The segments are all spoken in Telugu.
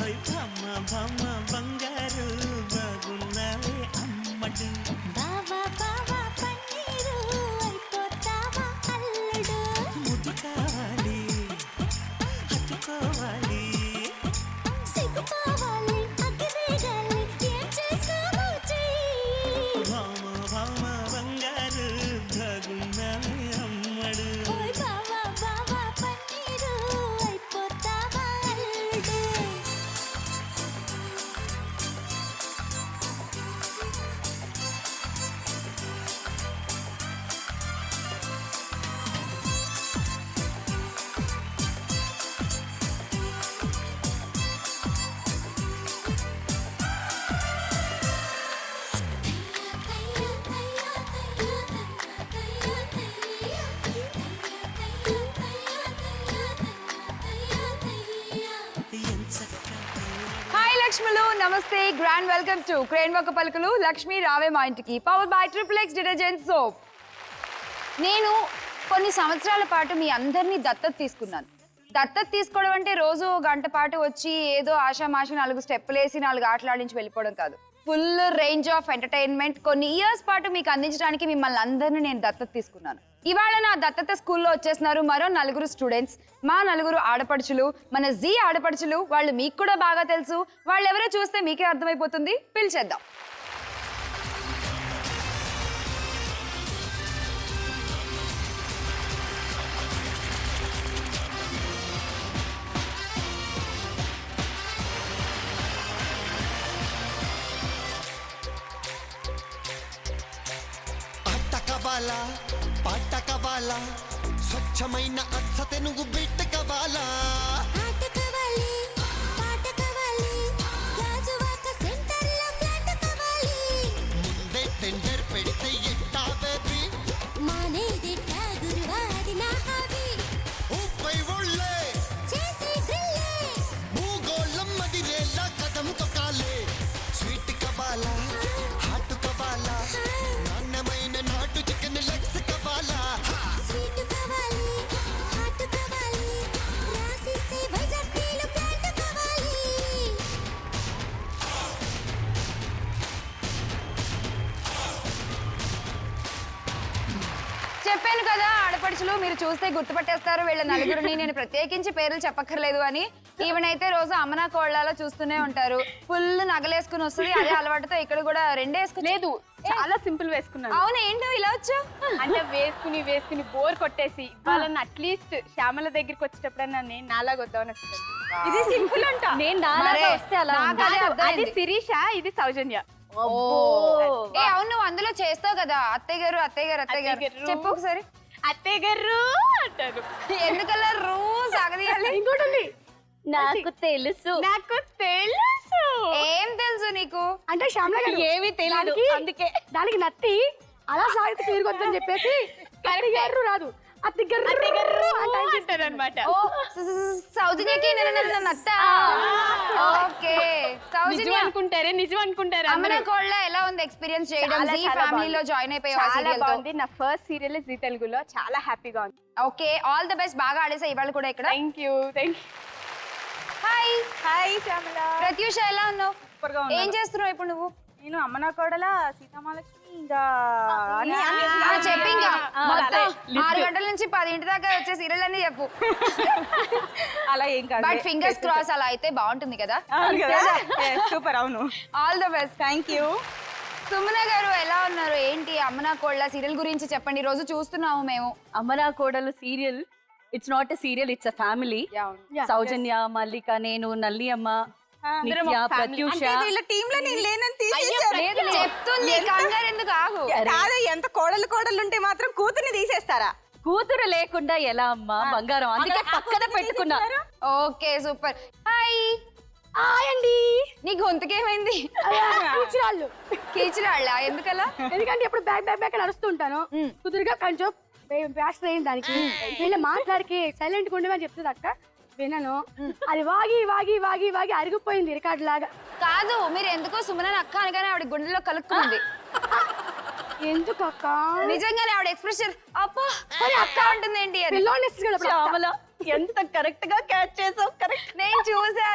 భమ్మ భమ్మ బంగారు బాగున్నావే అమ్మడు బావా బావా పన్నీరు అయిపోతావా అల్లుడు ముద్దు కావాలి హత్తుకోవాలి సిగ్గుపోవాలి అగ్గిరేగాలి ఏం చేసావో చెయ్యి భమ్మ భమ్మ బంగారు బాగున్నావే అమ్మడు ఓయ్ బావా బావా పన్నీరు అయిపోతావా అల్లుడు హాయ్ లక్ష్ములు నమస్తే గ్రాండ్ వెల్కమ్ టు క్రేన్ ఒక పలుకులు లక్ష్మి రావే మా ఇంటికి power by triplex detergent soap. నేను కొన్ని సంవత్సరాల పాటు మీ అందరినీ దత్తత తీసుకున్నాను. దత్తత తీసుకోవడం అంటే రోజు గంట పాటు వచ్చి ఏదో ఆషామాషి 4 స్టెప్పులు వేసి 4 ఆటలాడించి వెళ్ళిపోవడం కాదు. ఫుల్ రేంజ్ ఆఫ్ ఎంటర్టైన్మెంట్ కొన్ని ఇయర్స్ పాటు మీకు అందించడానికి మిమ్మల్ని అందరినీ నేను దత్తత తీసుకున్నాను. ఇవాళ నా దత్తత స్కూల్లో వచ్చేస్తున్నారు మరో 4 స్టూడెంట్స్. మా 4 ఆడపడుచులు, మన జీ ఆడపడుచులు. వాళ్ళు మీకు కూడా బాగా తెలుసు. వాళ్ళు ఎవరో చూస్తే మీకే అర్థమైపోతుంది. పిలిచేద్దాం. కావాలా పాట కావాలా స్వచ్ఛమైన అచ్చ తెనుగు బిడ్డ కావాలా ఆట కావాలి పాట కావాలి గాజువాక సెంటర్లో ఫ్లాట్ కావాలి ముందే టెండర్ పెడితే ఎట్టా బేబీ మానేది గురువాది నా హాబీ ఊపై ఒళ్ళే చేసి డ్రిల్లే భూగోళం మదిరేలా కదం తొక్కాలే స్వీట్ కావాలా హాట్ కావాలా నాణ్యమైన నాటు చికెన్ లెగ్స్ కావాలా స్వీట్ కావాలి హాట్ కావాలి రాసిస్తే వైజాగ్ నీళ్ళు ప్లాంట్ కావాలి చెప్పాను కదా ఆడపడుచులు, మీరు చూస్తే గుర్తుపట్టేస్తారు వీళ్ళ 4 నేను ప్రత్యేకించి పేర్లు చెప్పక్కర్లేదు అని. ఈవెనైతే రోజు అమ్మనా కోళ్ళలో చూస్తూనే ఉంటారు. ఫుల్ నగలేసుకుని వస్తుంది. అదే అలవాటుతో ఇక్కడ కూడా 2 వేసుకులేదు. చాలా సింపుల్ వేసుకున్నాను. అవును, ఏంటో ఇలా వచ్చా? అంటే వేసుకుని బోర్ కొట్టేసి ఇవ్వాలని అట్లీస్ట్ శ్యామల దగ్గరికి వచ్చేటప్పుడన్నా నేను నాలాగా వద్దామని వస్తుంది. ఇది సింపుల్ అంట. నేను నాలాగా వస్తే అలా నాకు అదే ఉంది. అది శిరీష, ఇది సౌజన్య. ఏ అవును, నువ్వు అందులో చేస్తావు కదా అత్తయ్య గారు అత్తయ్య గారు. చెప్పు ఒకసారి. అత్తయ్య గారు అంటారు. ఎందుకలా రోజు సాగదీయాలి? ఇంకోటి ఉంది. నాకు తెలుసు. నాకు తెలుసు. ఏం తెలుసు నీకు? అంటే శ్యామల గారు ఏమీ తెలియదు అందుకే దానికి నత్తి అలా సాగితే తిరిగొద్దని చెప్పేసి అత్తిగర్రు రాదు అత్తిగర్రు అంటారు అనమాట. ఓ సౌజన్యకి నత్త. ఓకే నిజం అనుకుంటారే, నిజం అనుకుంటారా? అమ్మన కోళ్ళ ఎలా ఉంది ఎక్స్పీరియన్స్ చేయడం? చాలా, జీ చాలా ఫ్యామిలీలో బాగుంది. జాయిన్ అయిపోయావు చాలా సీరియల్ తో. బాగుంది. నా ఫస్ట్ సీరియల్ జీ తెలుగులో. చాలా హ్యాపీగా ఉంది. Okay, all the best. బాగా ఆడేసా ఇవాళ కూడా ఇక్కడ. Thank you. Hi hi Shyamala. Pratyusha ఎలా ఉన్నావు? సూపర్ గా ఏం ఉన్నాను. చేస్తున్నావు ఇప్పుడు నువ్వు? నేను అమ్మనా కోడల సీతామహాలక్ష్మి ఇంకా చెప్పి ఇంకా మొత్తం అదే, 6 గంటల నుంచి 10 దాకా వచ్చే సీరియల్ అన్ని చెప్పు. అలా ఏం కాదు. బట్ ఫింగర్స్ క్రాస్ అలా అయితే బాగుంటుంది కదా. సూపర్. అవును. All the best. Thank you. Sumana గారు ఎలా ఉన్నారు? ఏంటి అమ్మనా కోళ్ళ సీరియల్ గురించి చెప్పండి. రోజు చూస్తున్నాము మేము. Amara Kodalu serial. It's not a serial, it's a family. Soujanya, Mallika, నేను, నల్లి అమ్మ, నిత్య, ప్రత్యూష. టీమ్ లో నేను లేనని చెప్తుంది కంగారు ఎందుకు, ఆగు. కాదు, ఎంత కోడలు ఉంటే మాత్రం కూతుర్ని తీసేస్తారా? కూతురు లేకుండా ఎలా అమ్మా బంగారం, అందుకే పక్కన పెట్టుకున్నా. Okay super. హాయ్ అండి నీ గొంతుకేమైంది? కూర్చురాళ్ళు కీచురాళ్ళ ఎందుకలా? ఎందుకంటే ఎప్పుడు బ్యాక్ నడుస్తుంటాను కుదురుగా కొంచెం బ్యాస్ట్ అయింది దానికి. వీళ్ళ మాట్లాడికి సైలెంట్ గా ఉండమని చెప్తుంది అక్క, వినను. అది వాగి వాగి వాగి వాగి అరిగిపోయింది రికార్డు లాగా. కాదు, మీరు ఎందుకో సుమన అక్క అనగానే ఆవిడ గుండెలో కలుక్కుంది. ఎందుకు అక్క? నిజంగానే ఆవిడ ఎక్స్ప్రెషన్ అప్పా అక్క ఉంటుంది ఏంటి అని. శ్యామల ఎంత కరెక్ట్ గా క్యాచ్ చేసావు. కరెక్ట్. నేను చూసా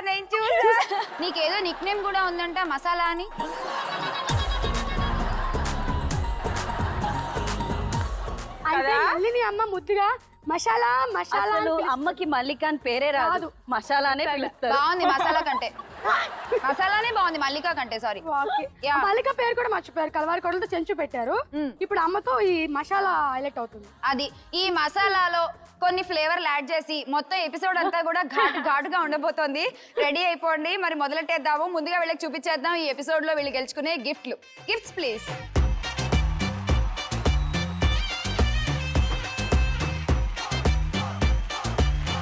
నీకేదో నిక్ నేమ్ కూడా ఉందంట మసాలా అని. అంటే మళ్ళీ నీ అమ్మ ముద్దుగా మసాలా మసాలా అసలు అమ్మకి మల్లిక అని పేరే రాదు, మసాలానే పిలుస్తారు. బాగుంది మసాలా కంటే, మసాలానే బాగుంది మల్లిక కంటే. సారీ, మల్లిక పేరు కూడా మర్చిపోయారు, కలవారి కొడలతో చెంచు పెట్టారు. ఇప్పుడు అమ్మతో ఈ మసాలా హైలైట్ అవుతుంది. అది ఈ మసాలాలో కొన్ని ఫ్లేవర్లు యాడ్ చేసి మొత్తం ఎపిసోడ్ అంతా కూడా ఘాటుగా ఉండబోతోంది. రెడీ అయిపోండి, మరి మొదలెట్టేద్దాము. ముందుగా వీళ్ళకి చూపించేద్దాం ఈ ఎపిసోడ్ లో వీళ్ళు గెలుచుకునే గిఫ్ట్స్ ప్లీజ్.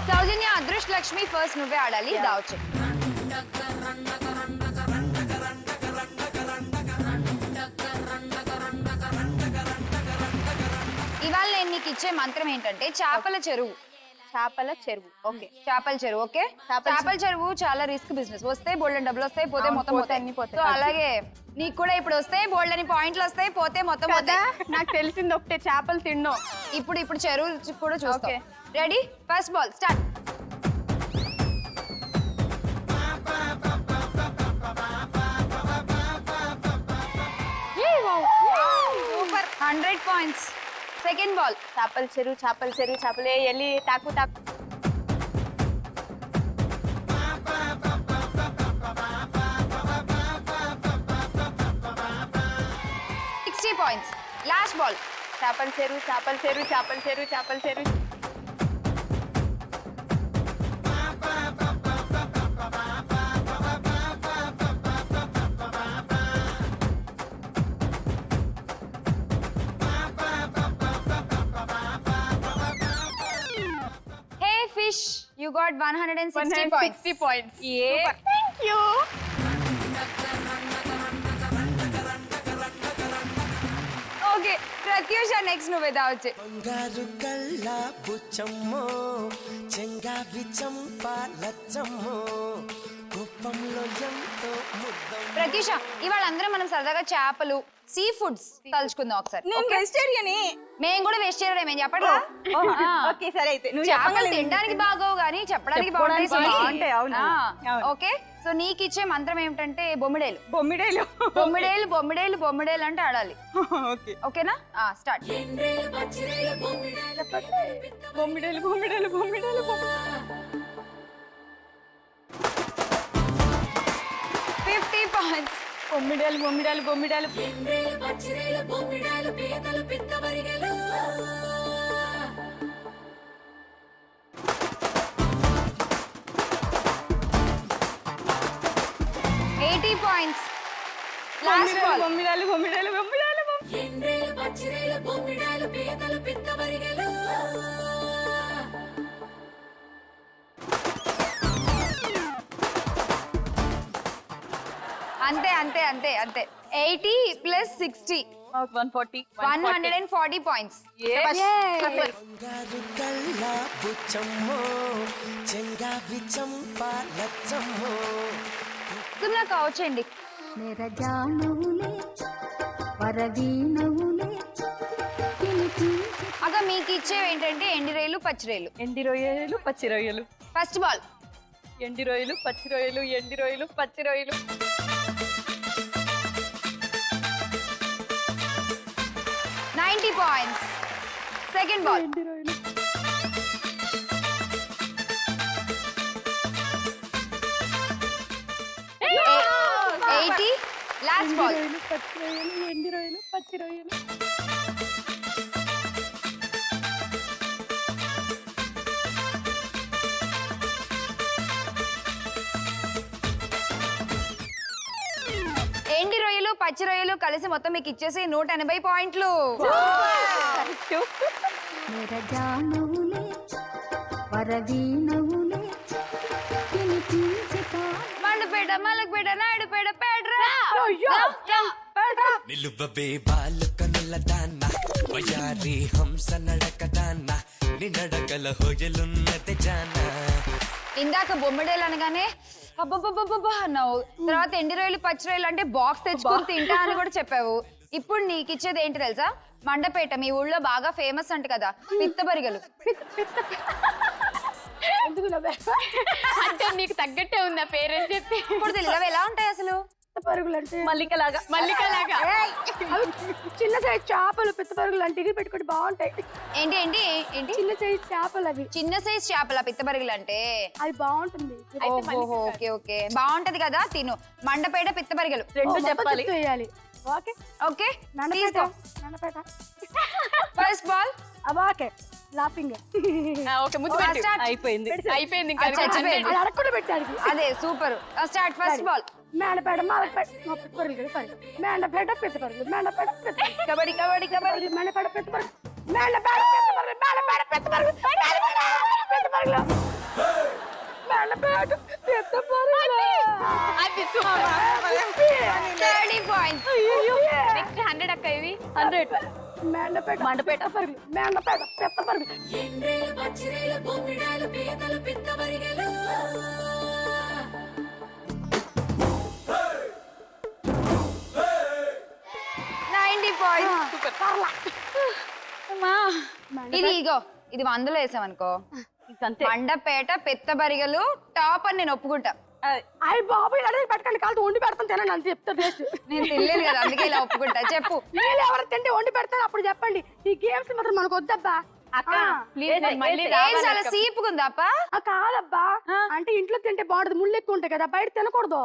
సౌజన్య, అదృష్ట లక్ష్మి, ఫస్ట్ నువ్వే ఆడాలి. దావచ్చు. ఇవాళ నేను నీకు ఇచ్చే మంత్రం ఏంటంటే చేపల చెరువు. ఓకే. చేపల చెరువు. ఓకే, చేపల చెరువు చాలా రిస్క్ బిజినెస్. వస్తే బోల్డెన్ డబ్బులు వస్తాయి, పోతే మొత్తం అన్ని పోతాయి. సో అలాగే నీకు కూడా ఇప్పుడు వస్తాయి బోల్డెన్ పాయింట్లు వస్తాయి, పోతే మొత్తం పోతాయి. నాకు తెలిసింది ఒకటే, చేపలు తిన్నాం. ఇప్పుడు చెరువు కూడా చూస్తాం. Ready, first ball start. 100 points. Second ball. చేపల చెరువు చేపలే వెళ్ళి తాకు. 60 points. Last ball. చేపల చెరువు. 'Fish', you got 160 points. 160 points. Yeah. Super. Thank you. Okay, Pratyusha, next నువ్వే దావచ్చు. బంగారు కళ్ళ బుచ్చమ్మో చెంగావి చంపాలచ్చమ్మో కోపంలో ఎంతో ముద్దం. ప్రత్యూష, ఇవాళ అందరం మనం సరదాగా చేపలు, సీ ఫుడ్స్ తలుచుకుందాం ఒకసారి. నేను వెజిటేరియన్. మేము కూడా వెజిటేరియన్, మేము చెప్పట్లా. ఓకే సరే అయితే నువ్వు చేపలు తినడానికి బాగోవు కానీ చెప్పడానికి బాగుంటాయి. బాగుంటాయి, అవును. ఓకే, సో నీకు ఇచ్చే మంత్రం ఏమిటంటే బొమ్మిడేలు. బొమ్మిడేలు బొమ్మిడేలు అంటే ఆడాలి. ఓకే. ఓకేనా? స్టార్ట్. బొమ్మిడేలు 50 points. బొమ్మిడేలు 80 points. Last ball. బొమ్మిడేలు. అంతే 80 plus 60 140. 140 points. బంగారు కళ్ళ బుచ్చమ్మో చెంగావి చంపాలచ్చమ్మో. సుమ్లా కావచ్చండి. అక్క మీకు ఇచ్చేవి ఏంటంటే ఎండి రొయ్యలు, పచ్చి రొయ్యలు. ఎండి రొయ్యలు, పచ్చి రొయ్యలు. First ball. ఎండి రొయ్యలు, పచ్చి రొయ్యలు. 90 points. Second ball. 80. Last ball. ఎండి రొయ్యలు పచ్చి రొయ్యలు. 80 రొయ్యలు, పచ్చి రొయ్యలు కలిసి మొత్తం మీకు ఇచ్చేసి 180 పాయింట్లు. మండపేట, మలకపేట, నాయుడుపేట, పేడ్రా. నిలువవే బాలుక నిల్లదాన్న వయారి హంస నడకదాన్న ని నడకల హోయలున్నది జాన. ఇందాక బొమ్మిడేలు అనగానే అబ్బబ్బబ్బబ్బా అన్నావు. తర్వాత ఎండి రొయ్యలు, పచ్చి రొయ్యలు అంటే బాక్స్ తెచ్చుకొని తింటా అని కూడా చెప్పావు. ఇప్పుడు నీకు ఇచ్చేది ఏంటి తెలుసా? మండపేట, మీ ఊళ్ళో బాగా ఫేమస్ అంట కదా, పిత్తబరిగలు. ఎందుకు నవ్వారు? అంటే నీకు తగ్గట్టే ఉంది ఆ పేరని చెప్పి. ఇప్పుడు తెలియదు అవి ఎలా ఉంటాయి అసలు. పిత్త పరుగులు అంటే మల్లికలాగా మల్లికలాగా అవి చిన్న సైజ్ చేపలు పిత్త పరుగులు అంటే ఇది పెట్టుకుంటే బాగుంటాయి. ఏంటి ఏంటి ఏంటి చిన్న సైజ్ చేపలు అవి, చిన్న సైజ్ చేపల పిత్తబరిగలు అంటే. అది బాగుంటుంది. ఓహో ఓకే ఓకే బాగుంటది కదా తిను. మండపేట పిత్తబరిగలు రెండు చెప్పాలి. వేయాలి. ఓకే ఓకే నండపేట నండపేట first ball okay laughing okay ముద్దు పెట్టు. అయిపోయింది. అయిపోయింది ఇంకా. అచ్చా, చచ్చిపోయింది. అది అడగకుండా పెట్టాడు. అదే సూపర్ స్టార్ట్ ఫస్ట్ బాల్. మేండపేట మాలపేట పిత్త పరుగులు మేండపేట పిత్త పరుగులు మేండపేట పిత్త పరుగులు కబడ్డీ కబడ్డీ కబడ్డీ మేండపేట పిత్త పరుగులు మేండపేట పిత్త పరుగులు మేండపేట పిత్త పరుగులు పిత్త పరుగులు మేండపేట పిత్త పరుగులు. అది సూపర్. 30 పాయింట్స్. నెక్స్ట్ 100 అక్క ఇవి. 100. మేండపేట మండపేట పరుగులు మేండపేట పిత్త పరుగులు. ఎండ్రేలు పచ్చిరేలు బొమ్మిడాలు పీతలు పిత్తబరిగెలు 90 పాయింట్స్. ఇది ఇగో ఇది 100లో వేసామనుకో అంతే. మండపేట పెత్తబరిగలు టాప్ అని నేను ఒప్పుకుంటా. అయ్యి బాబు ఇలా పెట్టకండి కాదు వండి పెడతాను తినండి అంత చెప్తా టేస్ట్. నేను తినలేదు కదా అందుకే ఇలా ఒప్పుకుంటా. చెప్పు మీరు ఎవరు తింటే వండి పెడతాను అప్పుడు చెప్పండి. ఈ గేమ్స్ మాత్రం మనకు వద్దబ్బా. అక్క ప్లీజ్ మళ్ళీ ఏం చాలా సీపుకుందాపా. కాదబ్బా అంటే ఇంట్లో తింటే బాగుంటది ముళ్ళు ఎక్కువ ఉంటాయి కదా బయట తినకూడదు.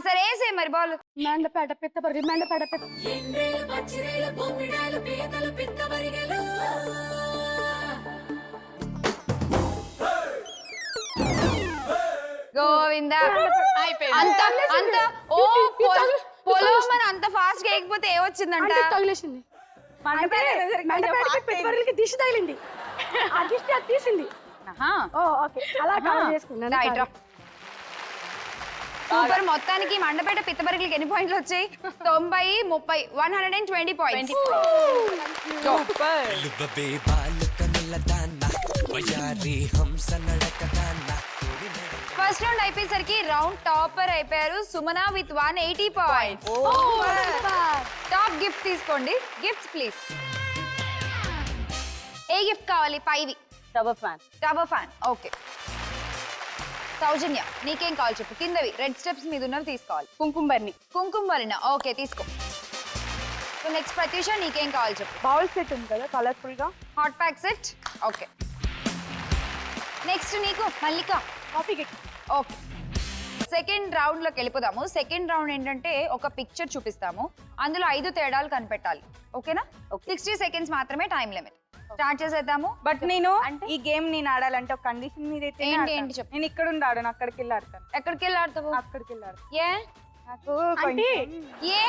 సరే వేసే మరి బాల్. మెండపేట పిత్త పరుగులు మెండపేట పిత్త ఎండ్రేలు పచ్చిరేలు బొమ్మిడాలు పీతలు పిత్తబరిగెలు గోవిందా అయిపోయింది. అంత అంత ఓ పొలం మరి అంత ఫాస్ట్ గా వేయకపోతే ఏమొచ్చిందంట. అంటే తగిలేసింది. మెండపేట పిత్త పరుగులకి దిష్టి తగిలింది. ఆ దిష్టి అది తీసింది. ఓ ఓకే అలా కవర్ చేసుకున్నాను. సూపర్. మొత్తానికి మండపేట పిత్తబరిగలకి ఎన్ని పాయింట్లు వచ్చాయి? 90 30 120 పాయింట్స్. లుబబే బాలకనలదాన వయారి హంస నడకదాన. ఫస్ట్ రౌండ్ అయిపోయేసరికి రౌండ్ టాపర్ అయిపోయారు Sumana with 180 points. Top gift తీసుకోండి. Gifts please. ఏ గిఫ్ట్ కావాలి? పైవి tower fan. Tower fan. Okay Soujanya నీకేం కావాలి చెప్పు. కిందవి రెడ్ స్టెప్స్ మీద ఉన్నవి తీసుకోవాలి. కుంకుమ బర్ని. కుంకుమ వరిన ఓకే తీసుకో. సో నెక్స్ట్ ప్రత్యూష నీకేం కావాలి చెప్పు. బౌల్ సెట్ ఉంది కదా కలర్ఫుల్ గా. Hot pack set. Okay next నీకు Mallika coffee cake. Okay second round లోకి వెళ్ళిపోదాము. సెకండ్ రౌండ్ ఏంటంటే ఒక పిక్చర్ చూపిస్తాము, అందులో 5 తేడాలు కనిపెట్టాలి. ఓకేనా? 60 సెకండ్స్ మాత్రమే టైం లిమిట్. స్టార్ట్ చేసేద్దాము. బట్ నేను ఈ గేమ్ నేను ఆడాలంటే ఒక కండిషన్ మీద అయితే ఏంటి ఏంటి చెప్పు. నేను ఇక్కడ ఉండి ఆడాను అక్కడికి వెళ్ళి ఆడతాను. ఎక్కడికి వెళ్ళి ఆడతావు? అక్కడికి వెళ్ళి ఆడతాను. ఏ నాకు అంటే ఏ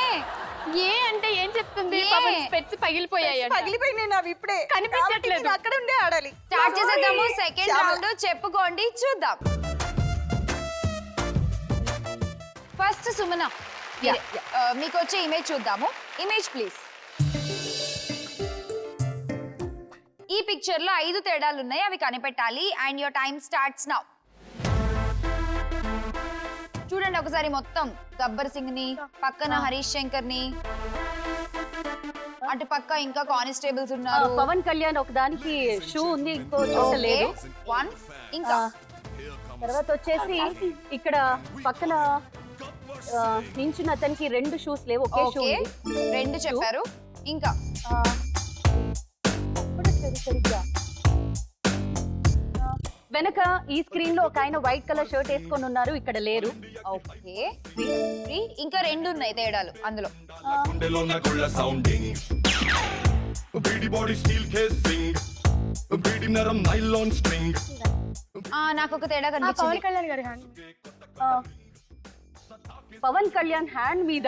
ఏ అంటే ఏం చెప్తుంది? ఏ? పాపం స్పెట్స్ పగిలిపోయాయి. పగిలిపోయి నేను అవి ఇప్పుడే కనిపించట్లేదు. కాబట్టి నేను అక్కడ ఉండే ఆడాలి. స్టార్ట్ చేసేద్దాము. సెకండ్ రౌండ్ చెప్పుకోండి చూద్దాం. ఫస్ట్ సుమన మీకు వచ్చే ఇమేజ్ చూద్దాము. Image please. ఈ పిక్చర్ లో 5 తేడాలు ఉన్నాయి, అవి కనిపెట్టాలి. And your time starts now. చూడండి ఒకసారి మొత్తం. గబ్బర్ సింగ్ ని పక్కన హరీష్ శంకర్ ని, అటు పక్క ఇంకా కానిస్టేబుల్స్ ఉన్నారు. పవన్ కళ్యాణ్ ఒక దానికి షూ ఉంది, ఇంకో చోట లేదు. 1 ఇంకా తర్వాత వచ్చేసి ఇక్కడ పక్కన నించున్న అతనికి 2 షూస్ లేవు, ఒకే షూ ఓకే ఉంది. 2 చెప్పారు. ఇంకా వెనక ఈ స్క్రీన్ లో ఒక ఆయన వైట్ కలర్ షర్ట్ వేసుకొని ఉన్నారు, ఇక్కడ లేరు. ఓకే ఇంకా 2 ఉన్నాయి తేడాలు అందులో. గుండెలోన గుళ్ళ సౌండింగ్ బీడి బాడీ స్టీల్ కేసింగ్ బీడి నరం నైలాన్ స్ట్రింగ్. నాకు ఒక తేడా పవన్ కనిపించింది. కళ్యాణ్ గారి హ్యాండ్. పవన్ కళ్యాణ్ హ్యాండ్ మీద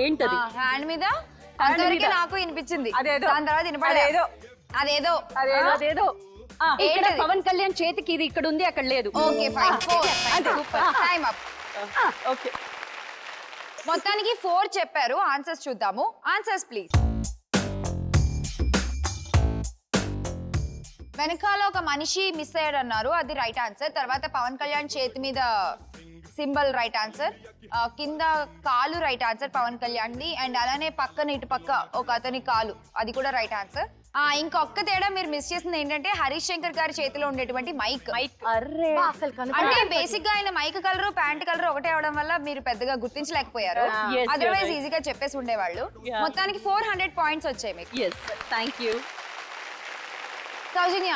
ఏంటది? హ్యాండ్ మీద అంతవరకు నాకు వినిపించింది. అదేదో. దాని తర్వాత వినపడలేదు. అదేదో. అదేదో అదేదో ఇక్కడ ఏంటది? పవన్ కళ్యాణ్ చేతికి ఇది ఇక్కడ ఉంది, అక్కడ లేదు. Okay fine. 4 time up. Okay మొత్తానికి 4 చెప్పారు. ఆన్సర్స్ చూద్దాము. Answers please. వెనకాల ఒక మనిషి మిస్ అయ్యాడు అన్నారు, అది రైట్ ఆన్సర్. తర్వాత పవన్ కళ్యాణ్ చేతి మీద సింబల్ రైట్ ఆన్సర్. కింద కాలు రైట్ ఆన్సర్ పవన్ కళ్యాణ్ ది. అండ్ అలానే పక్కన ఇటు పక్క ఒక అతని కాలు, అది కూడా రైట్ ఆన్సర్. ఇంకొక్క తేడా మీరు మిస్ చేసింది ఏంటంటే హరీష్ శంకర్ గారి చేతిలో ఉండేటువంటి మైక్. అర్రే అసలు అంటే బేసిక్ గా ఆయన మైక్ కలర్ ప్యాంట్ కలర్ ఒకటే అవడం వల్ల మీరు పెద్దగా గుర్తించలేకపోయారు. Yes, otherwise you're right. ఈజీగా చెప్పేసి ఉండేవాళ్ళు. Yeah. మొత్తానికి 400 పాయింట్స్ వచ్చాయి మీకు. Yes thank you. Soujanya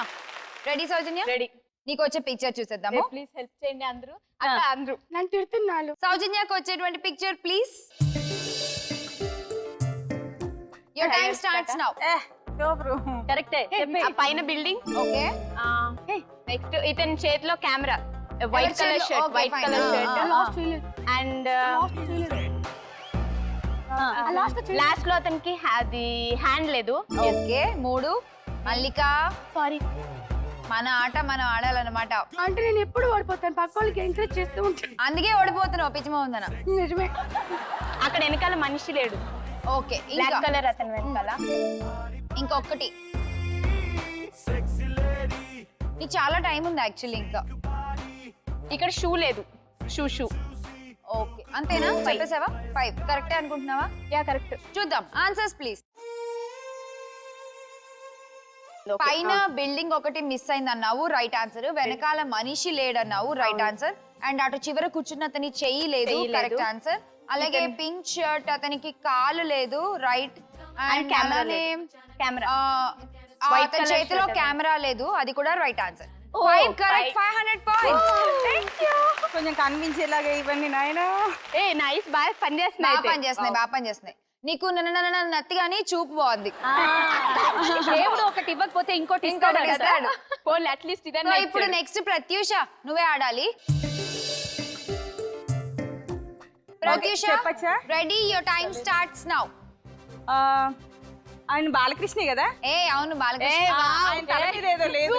ready? Soujanya ready. నీకు వచ్చే పిక్చర్ చూసేద్దాము. ప్లీజ్ హెల్ప్ చేయండి అందరూ. అక్క అందరూ నన్ను తిడుతున్నాను. సౌజన్యకు వచ్చేటువంటి picture please. Your time starts now. కరెక్టే చెప్పే. ఆ పైన బిల్డింగ్. ఓకే నెక్స్ట్ ఇతని చేతిలో కెమెరా, వైట్ కలర్ చేతిలో? Shirt, Okay, white fine. Colour shirt last చేయలేదు. అండ్ లాస్ట్ లాస్ట్ లో అతనికి అది హ్యాండ్ లేదు. ఓకే 3 మల్లిక. సారీ. మన ఆట మనం ఆడాలన్నమాట. అంటే నేను ఎప్పుడు ఓడిపోతాను, పక్క వాళ్ళకి ఎంకరేజ్ చేస్తూ ఉంటాను. అందుకే ఓడిపోతున్నావు పిచ్చిమో ఉందన. నిజమే. అక్కడ వెనకాల మనిషి లేడు. ఓకే బ్లాక్ కలర్ అతని వెనకాల. ఇంకొకటి. నీకు చాలా టైం ఉంది యాక్చువల్లీ ఇంకా. ఇక్కడ షూ లేదు. షూ ఓకే అంతేనా? చెప్పేసావా? 5 కరెక్టే అనుకుంటున్నావా? Yeah correct. చూద్దాం ఆన్సర్స్ ప్లీజ్. పైన బిల్డింగ్ ఒకటి మిస్ అయింది అన్నావు, రైట్ ఆన్సర్. వెనకాల మనిషి లేడన్నావు, రైట్ ఆన్సర్. అండ్ అటు చివర కూర్చున్న అతని చెయ్యి లేదు, కరెక్ట్ ఆన్సర్. అలాగే పింక్ షర్ట్ అతనికి కాలు లేదు, రైట్. అండ్ కెమెరా అతని చేతిలో కెమెరా లేదు, అది కూడా రైట్ ఆన్సర్. 5 correct, 500 points. కొంచెం కనిపించేలాగా ఇవ్వండి నాయన. ఏ నైస్, బాగా పని బాగా పని చేస్తున్నాయి. నీకు నత్తి గానీ చూపు బాగుంది. దేవుడు ఒకటి ఇవ్వకపోతే ఇంకోటి ఇస్తాడు కదా. ఇస్తాడు. పోన్లే అట్లీస్ట్ సో ఇదన్నా ఇప్పుడు నెక్స్ట్ ప్రత్యూష నువ్వే ఆడాలి. ప్రత్యూష చెప్పచ్చా? Ready? Your time starts now. ఆయన బాలకృష్ణ కదా? ఏ అవును బాలకృష్ణ. ఆయన తల మీద ఏదో లేదు.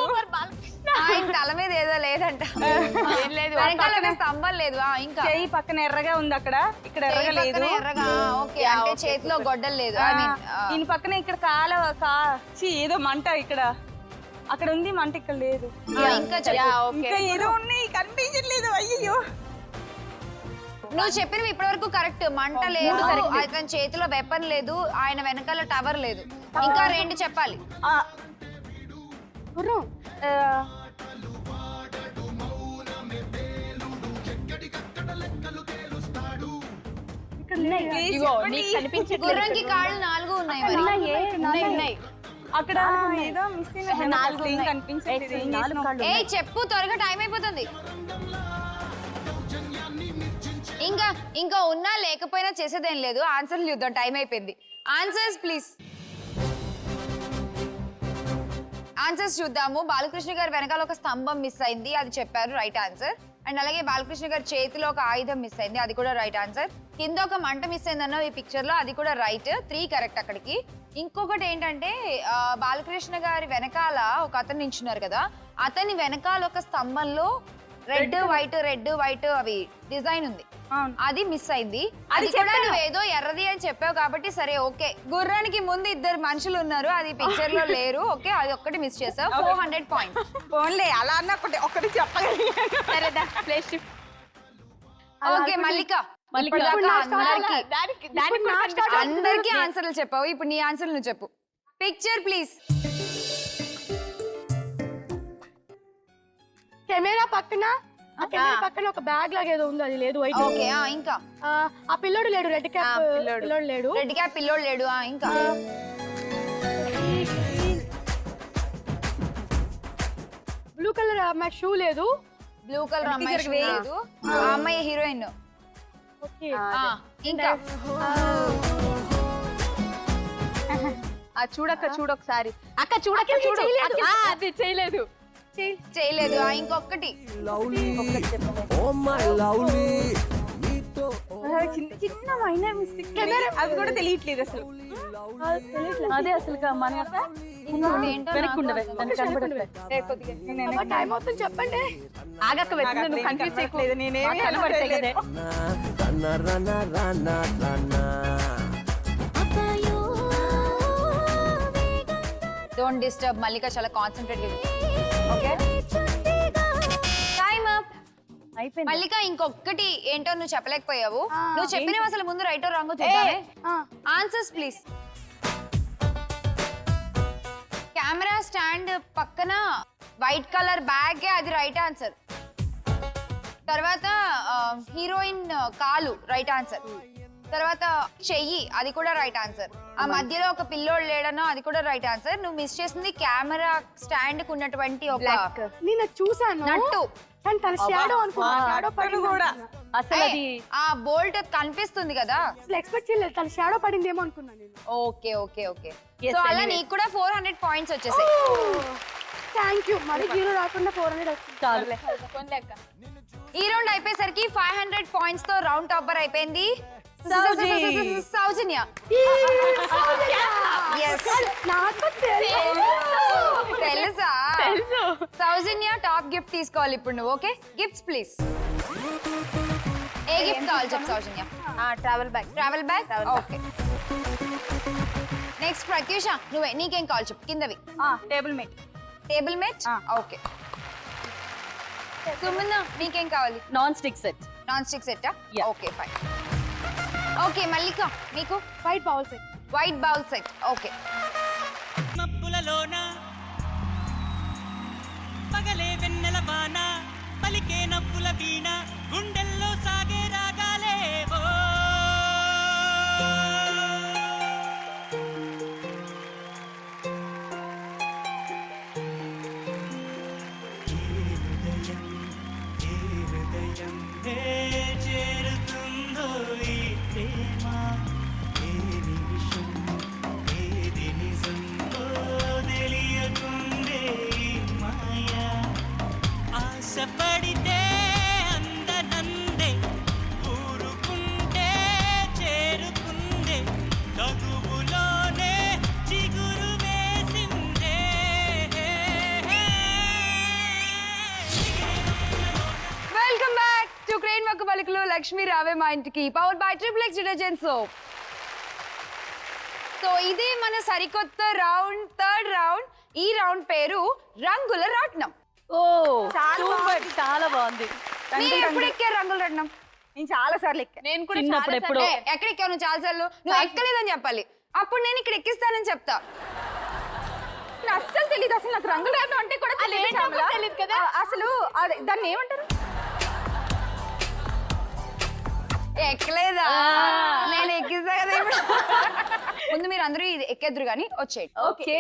ఆయన తల మీద ఏదో లేదంట. ఏం లేదు. వెనకాల ఒక స్తంభం లేదు. ఇంకా చెయ్యి పక్కన ఎర్రగా ఉంది, అక్కడ ఇక్కడ ఎర్రగా లేదు. పక్కన ఎర్రగా. ఓకే అంటే చేతిలో గొడ్డలు లేదు. ఐ మీన్ ఈయన పక్కన ఇక్కడ ఏదో మంట ఇక్కడ, అక్కడ ఉంది మంట, ఇక్కడ లేదు. ఇంకా చెప్పు. ఇంకా ఏదో ఉన్నాయి కనిపించట్లేదు. అయ్యో నువ్వు చెప్పినవి ఇప్పటి వరకు కరెక్ట్. మంట లేదు, అతని చేతిలో వెపన్ లేదు, ఆయన వెనకాల టవర్ లేదు. ఇంకా 2 చెప్పాలి. గుర్రం. ఇగో నీకు కనిపించే గుర్రంకి కాళ్ళు 4 ఉన్నాయి మరి. ఉన్నాయి. అక్కడ ఏదో మిస్ అయిన 4 కనిపించట్లేదు. ఏ చెప్పు త్వరగా, టైం అయిపోతుంది. ఇంకా ఉన్నా లేకపోయినా చేసేదేం లేదు. ఆన్సర్లు చూద్దాం, టైం అయిపోయింది. Answers please. ఆన్సర్స్ చూద్దాము. బాలకృష్ణ గారి వెనకాల ఒక స్తంభం మిస్ అయింది, అది చెప్పారు, రైట్ ఆన్సర్. అండ్ అలాగే బాలకృష్ణ గారి చేతిలో ఒక ఆయుధం మిస్ అయింది, అది కూడా రైట్ ఆన్సర్. కింద ఒక మంట మిస్ అయిందన్న ఈ పిక్చర్ లో, అది కూడా రైట్. 3 కరెక్ట్ అక్కడికి. ఇంకొకటి ఏంటంటే బాలకృష్ణ గారి వెనకాల ఒక అతను నించున్నారు కదా, అతని వెనకాల ఒక స్తంభంలో రెడ్ వైట్ అవి డిజైన్ ఉంది, అది మిస్ అయింది. అది కూడా నువ్వేదో ఎర్రది అని చెప్పావు కాబట్టి సరే ఓకే. గుర్రానికి ముందు 2 మనుషులు ఉన్నారు, అది పిక్చర్ లో లేరు. ఓకే అది ఒక్కటి మిస్ చేసావు. 400 పాయింట్స్. ఓన్లీ అలా అన్న ఒకటి చెప్పగలిగాను. సరేదా ప్లే షిఫ్ట్. ఓకే మల్లిక, అందరికి ఆన్సర్లు చెప్పావు. ఇప్పుడు నీ ఆన్సర్లు నువ్వు చెప్పు. Picture please. కెమెరా పక్కన, ఆ కెమెరా పక్కన ఒక బ్యాగ్ లాగా ఏదో ఉంది, అది లేదు, వైట్. ఓకే ఇంకా ఆ పిల్లోడు లేడు, రెడ్ క్యాప్ పిల్లోడు లేడు. రెడ్ క్యాప్ పిల్లోడు లేడు. ఇంకా బ్లూ కలర్ అమ్మాయి షూ లేదు. బ్లూ కలర్ అమ్మాయి shoe లేదు, ఆ అమ్మాయి హీరోయిన్. ఓకే ఇంకా చూడక్క చూడొకసారి. అక్క చూడక్క చూడు. అది చేయలేదు. ఇంకొకటి. చిన్న మైనర్ మిస్టేక్, అది కూడా తెలియట్లేదు అసలు. అదే అసలు టైం అవుతుంది చెప్పండి. ఆగక్క వెతుకుతుంది, కన్ఫ్యూజ్ చేయట్లేదు. నేనేమి కనబడలేదు. Don't disturb. మల్లిక చాలా concentrate. Okay time up. Mallika ఇంకొకటి ఏంటో నువ్వు చెప్పలేకపోయావు. నువ్వు చెప్పినవి అసలు ముందు రైటో రాంగో చూద్దామే. Answers please. కెమెరా స్టాండ్ పక్కన వైట్ కలర్ బ్యాగ్ అది రైట్ ఆన్సర్. తర్వాత హీరోయిన్ కాలు రైట్ ఆన్సర్. తర్వాత చెయ్యి అది కూడా రైట్ ఆన్సర్. ఆ మధ్యలో ఒక పిల్లోడు లేడనో అది కూడా రైట్ ఆన్సర్. నువ్వు మిస్ చేసింది కెమెరా స్టాండ్ కు ఉన్నటువంటి ఒక నేను చూసాను నట్టు. కానీ తన షాడో అనుకున్నా, షాడో పడింది కూడా అసలు అది ఆ బోల్ట్ కనిపిస్తుంది కదా, అసలు ఎక్స్పెక్ట్ చేయలేదు, తన షాడో పడిందేమో అనుకున్నాను నేను. Okay okay okay. Yes, so అలా anyway. నీకు కూడా 400 పాయింట్స్ వచ్చేసాయి. Thank you. మరి జీరో రాకుండా 400 వచ్చింది. చాలు. కొనలేక ఈ రౌండ్ అయిపోయేసరికి 500 పాయింట్స్ తో రౌండ్ టాపర్ అయిపోయింది సౌజన్య. Yes. నాకు తెలుసు. తెలుసా? సౌజన్య టాప్ గిఫ్ట్ తీసుకోవాలి ఇప్పుడు నువ్వు. Okay, gifts please. ఏ గిఫ్ట్ కావాలి చెప్పు Soujanya. Travel bag. Travel bag. Okay. Next Prathyusha నువ్వే, నీకేం కావాలి చెప్పు. కిందవి table mat. Table mat. Okay. Suman నీకేం కావాలి? Non stick set. Non stick సెట్టా? Yeah. Okay fine. Okay Mallika మీకు white bowl set. White bowl set. Okay. మబ్బులలోన పగలే వెన్నెల వాన పలికే నవ్వుల వీణ గుండెల్లో సాగే రాగాలేవో. చేరుతుందో ఈ ప్రేమ, ఏ నిమిషం ఏది నిజంతో తెలియకుండే ఈ మాయ. ఆశపడితే అందనందే, ఊరుకుంటే చేరుకుందే, తగువులోనే చిగురు వేసిందే. వెల్కమ్ బ్యాక్ టు క్రేన్ వక్క పలుకులు లక్ష్మీ రావే మా ఇంటికి, powered by triplex detergent soap. So ఇదే మన సరికొత్త రౌండ్, థర్డ్ రౌండ్. ఈ రౌండ్ పేరు రంగుల రాట్నం. ఓ సూపర్, చాలా బాగుంది. మీరు ఎప్పుడు ఎక్కారు రంగుల రాట్నం? నేను చాలా సార్లు ఎక్కా. నేను కూడా చిన్నప్పుడు చాలా ఎప్పుడో. ఎక్కడ ఎక్కావు నువ్వు? చాలా సార్లు. నువ్వు ఎక్కలేదని చెప్పాలి, అప్పుడు నేను ఇక్కడ ఎక్కిస్తానని చెప్తా. నాకు అస్సలు తెలియదు, అసలు నాకు రంగులు రాట్నం అంటే కూడా తెలియదు ఏంటో కూడా శ్యామల. తెలీదు కదా. అసలు దాన్ని ఏమంటారు? ఎక్కలేదా? నేను ఎక్కిస్తా కదా ఇప్పుడు. ముందు మీరు అందరూ ఇది ఎక్కేద్దరు కానీ వచ్చేయండి. Okay.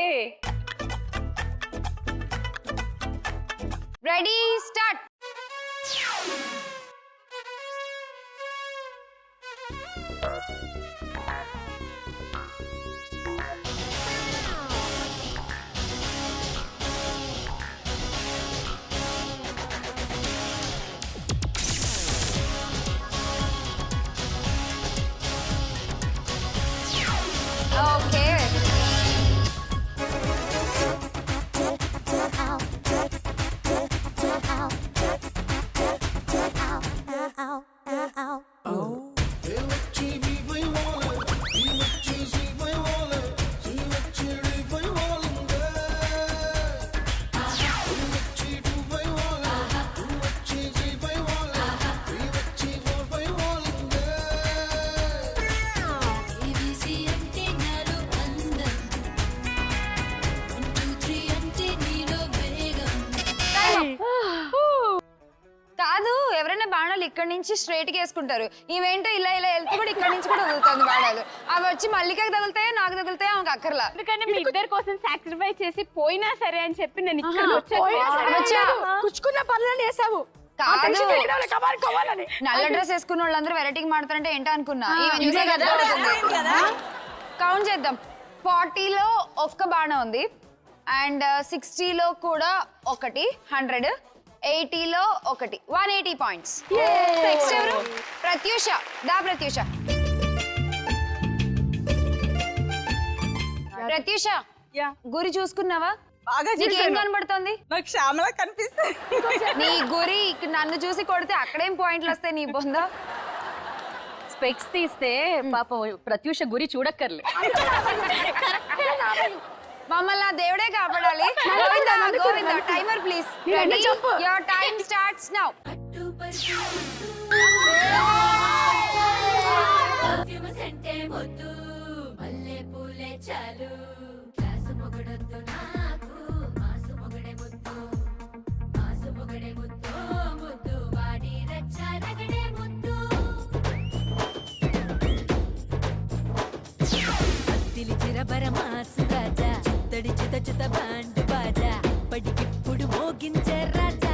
Ready start. Okay. ABC అంటే నాలో అందం, 1 2 3 అంటే నీలో వేగం. కాదు, ఎవరైనా బాణాలు ఇక్కడి నుంచి స్ట్రైట్ గా వేసుకుంటారు. ఈవేంటో ఇలా ఇలా వెళ్తే కూడా ఇక్కడి నుంచి కూడా వదులుతుంది బాణాలు. అవి వచ్చి మల్లికకి తగులుతాయో నాకు తగులుతాయో ఆమెకు అక్కర్లా. ఎందుకంటే మీ ఇద్దరి కోసం సాక్రిఫైస్ చేసి పోయినా సరే అని చెప్పి నేను ఇక్కడ పోయినా సరే వచ్చా. కుచ్చుకున్న పనులను వేసావు. ఆ కాదు, టెన్షన్ పెట్టిన వాళ్ళకి కమాల్ కమాలని. నల్ల డ్రెస్ వేసుకున్న వాళ్ళందరూ వెరైటీగా మాడుతారంటే ఏంటో అనుకున్నా. ఇదే కదా. కౌంట్ చేద్దాం. 40లో ఒక్క బాణం ఉంది, అండ్ 60లో కూడా ఒకటి, 100, 80లో ఒకటి, 180 పాయింట్స్. నెక్స్ట్ ఎవరు? ప్రత్యూష. దా ప్రత్యూష. ప్రత్యూష యా, గురి చూసుకున్నావా? బాగా నీకేం చూసాను. కనబడుతోంది? నాకు శ్యామల కనిపిస్తుంది. నీ గురి నన్ను చూసి కొడితే అక్కడేం పాయింట్లు వస్తాయి నీ బొందా? స్పెక్స్ తీస్తే పాపం ప్రత్యూష గురి చూడక్కర్లే. మమ్మల్ని ఆ దేవుడే కాపాడాలి. Govinda, Govinda. Timer please. Ready? Your time starts now. పట్టు పరిచు పర్ఫ్యూమ్స్ అంటే మొద్దు, మల్లె పూలే చాలు, గ్లాసు మొగడొద్దు నాకు. ముగించే రాజా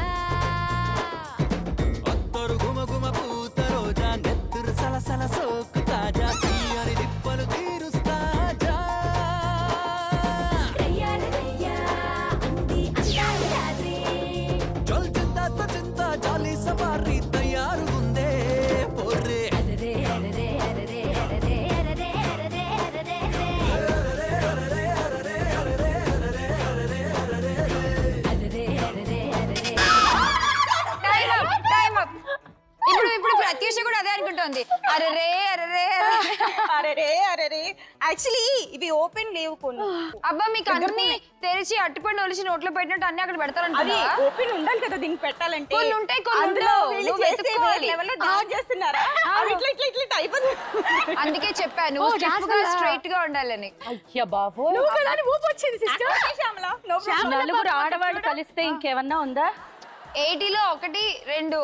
అత్తరు గుమ గుమ పూత రోజా నెత్తురు సలసల సోకు తాజా తీయని దిప్పలు తీరుస్తాజా కయ్యాలి రయ్యా అంది అందాల రాత్రి చల్ చింత జాలి సవారీ తయారు ఉందే పోర్రే అరరే అరరే అరరే అరరే అరరే అరరే టైం అప్ ఇప్పుడు ప్రత్యూష కూడా అదే అనుకుంటోంది అరే అరే యాక్చువల్లీ ఇవి ఓపెన్ లేవు కొన్ని అబ్బా మీకు అన్ని తెరిచి అట్టుపండు ఒలిచి నోట్లో పెట్టినట్టు అన్ని అక్కడ అది పెడతారంటున్నా ఓపెన్ ఉండాలి కదా దీనికి పెట్టాలంటే కొన్ని ఉంటాయి, కొన్ని అందులో ఉండవు. వీళ్ళు నువ్వు చేసే వెతుక్కోవాలి. లెవెల్లో డాన్స్ చేస్తున్నారా అవి ఇట్లా అయిపోతుంది అందుకే చెప్పాను నువ్వు స్టిఫ్ గా స్ట్రైట్ గా ఉండాలని అయ్యా బాబు నువ్వు కదా అని ఊపు వచ్చింది సిస్టర్. Shyamala no problem. నలుగురు ఆడవాళ్ళు కలిస్తే ఇంకేమన్నా ఉందా 80లో 1 2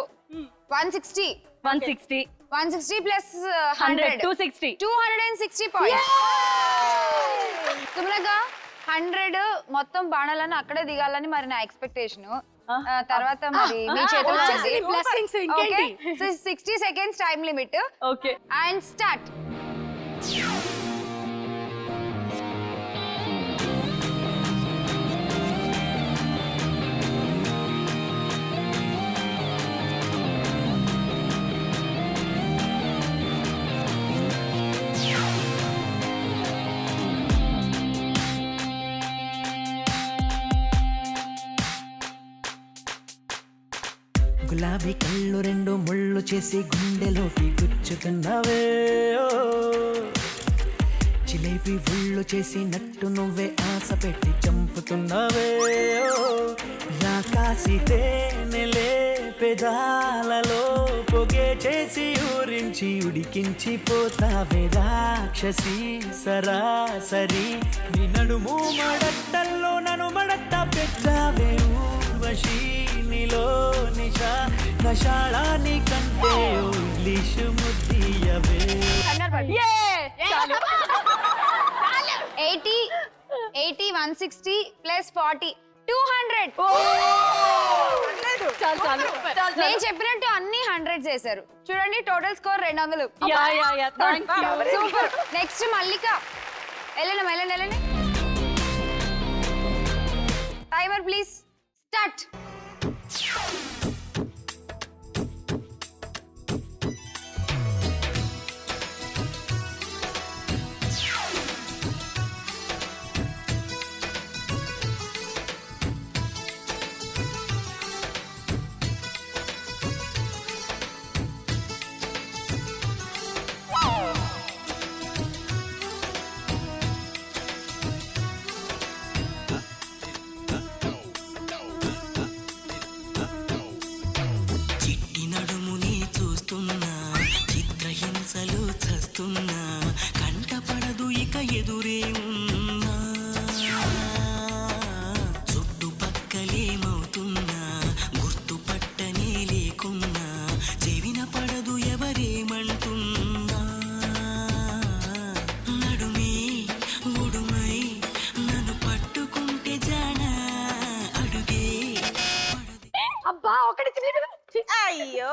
160 160 ప్లస్ 100 100 260 260 పాయింట్స్ సుమలగా 100 మొత్తం బాణాలను అక్కడే దిగాలని మరి నా ఎక్స్పెక్టేషన్ తర్వాత మరి మీ చేతిలో వచ్చేసి blessings ఇంకేంటి? 60 seconds time limit okay and start గులాబీ కళ్ళు రెండు ముళ్ళు చేసి గుండెలోకి గుచ్చుతున్నావే ఓ. జిలేబీ ఉళ్ళు చేసి నట్టు నువ్వే ఆశ పెట్టి చంపుతున్నావే ఓ. రాకాసి తేనెలే పెదాలలో పొగే చేసి ఊరించి ఉడికించి పోతావే రాక్షసి సరాసరి నీ నడుము మడట్టల్లో నన్ను మడట్ట పెట్టావే ఊర్వశి నీలో నిషా నషాళాని కంటే ఇంగ్లీషు ముద్దియవే 80 160 ప్లస్ 40 200 నేను చెప్పినట్టు అన్ని 100 చేశారు చూడండి total score 200 yeah thank you super next Mallika వెళ్ళండి టైమర్ ప్లీజ్ స్టార్ట్ చిట్టి నడుముని చూస్తున్నా చిత్రహింసలు చస్తున్నా కంటపడదు ఇక ఎదురే ఉన్నా చుట్టుపక్కలేమవుతున్నా గుర్తుపట్టనే లేకున్నా చెవిన పడదు ఎవరేమంటున్నా నడుమే ఉడుమై నన్ను పట్టుకుంటే జానా అడుగే అబ్బా ఒకటి అయ్యో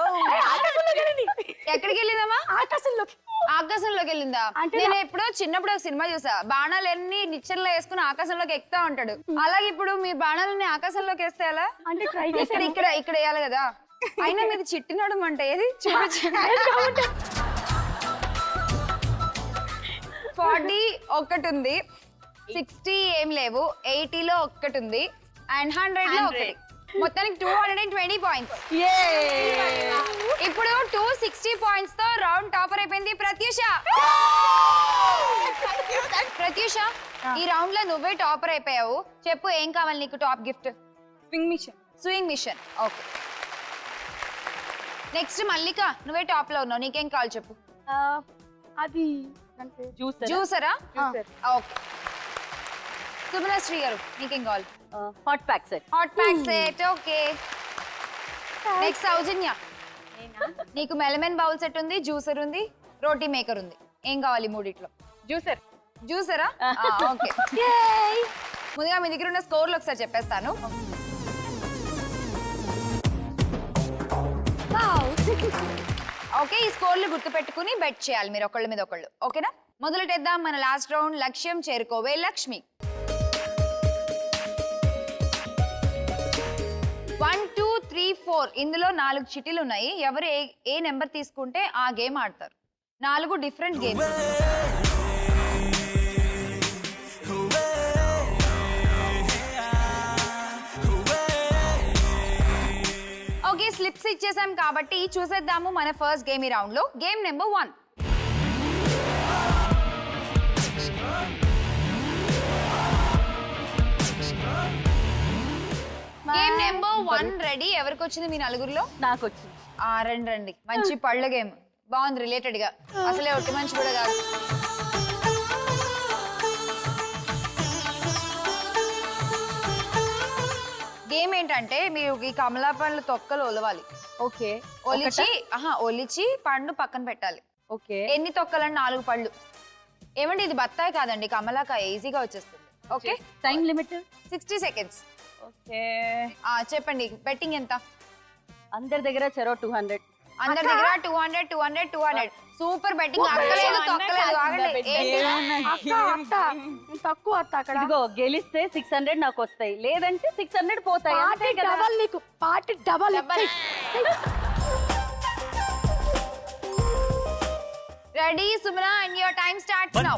ఎక్కడికి వెళ్ళిందమ్మా ఆకాశంలోకి ఆకాశంలోకి వెళ్ళిందా నేను ఎప్పుడో చిన్నప్పుడు ఒక సినిమా చూసా బాణాలన్నీ నిచ్చెనలో వేసుకుని ఆకాశంలోకి ఎక్కుతా ఉంటాడు అలాగే ఇప్పుడు మీ బాణాలని ఆకాశంలోకి వేస్తే ఎలా అంటే ట్రై ఇక్కడ వేయాలి కదా అయినా మీది చిట్టినడం అంటే ఏది చూడొచ్చు 40 ఒకటి ఉంది 60 ఏం లేవు 80లో ఒక్కటి ఉంది అండ్ 100లో ఒకటి మొత్తానికి 220 పాయింట్స్ ఇప్పుడు 260 పాయింట్స్ తో రౌండ్ టాపర్ అయిపోయింది ప్రత్యూష ఈ రౌండ్ లో నువ్వే టాపర్ అయిపోయావు చెప్పు ఏం కావాలి నీకు top gift swing machine okay next Mallika నువ్వే టాప్ లో ఉన్నావు నీకేం కావాలి చెప్పు అది జ్యూసరా ఓకే సుమనశ్రీ గారు నీకేం కావాలి hot pack set okay next Soujanya నీకు మెలమెన్ బౌల్ సెట్ ఉంది జ్యూసర్ ఉంది రోటీ మేకర్ ఉంది ఏం కావాలి మూడిట్లో జ్యూసరా ఓకే ముందుగా మీ దగ్గర ఉన్న స్కోర్లు ఒకసారి చెప్పేస్తాను ఓకే, ఈ స్కోర్లు గుర్తుపెట్టుకుని బెట్ చేయాలి మీరు ఒకళ్ళ మీద ఒకళ్ళు. ఓకేనా? మొదలెట్టేద్దాం మన లాస్ట్ రౌండ్. లక్ష్యం చేరుకోవే లక్ష్మి. 1 2 3 4 ఇందులో 4 చిటీలు ఉన్నాయి. ఎవరు ఏ నెంబర్ తీసుకుంటే ఆ గేమ్ ఆడతారు. 4 డిఫరెంట్ గేమ్స్. ఓకే, స్లిప్స్ ఇచ్చేసాం కాబట్టి చూసేద్దాము మన ఫస్ట్ గేమ్ ఈ రౌండ్ లో. Game number 1. Game number 1 ready. ఎవరికి వచ్చింది మీ నలుగురిలో? నాకు వచ్చింది. రండి రండి. మంచి పళ్ళ గేమ్ బాగుంది, రిలేటెడ్ గా. అసలే ఒట్టి మంచి కూడా కాదు. గేమ్ ఏంటంటే మీరు ఈ కమలా పండ్ల తొక్కలు ఒలవాలి. ఓకే, ఒలిచి పండు పక్కన పెట్టాలి. ఓకే. ఎన్ని తొక్కలండి? 4 పళ్ళు. ఏమండి ఇది బత్తాయి కాదండి, కమలాకాయ. ఈజీగా వచ్చేస్తుంది. Okay, time limit 60 seconds. Okay, చెప్పండి బెట్టింగ్ ఎంత? అందరి దగ్గర చెరో 200. అందరి దగ్గర 200 200 200. Super betting. అక్కలేదు తొక్కలేదు. ఆగండి. తక్కువ అత్త అక్కడ. ఇదిగో గెలిస్తే 600 నాకు వస్తాయి, లేదంటే 600 పోతాయి. అంతే కదా? డబల్ నీకు party double. Ready Sumana, and your time starts now.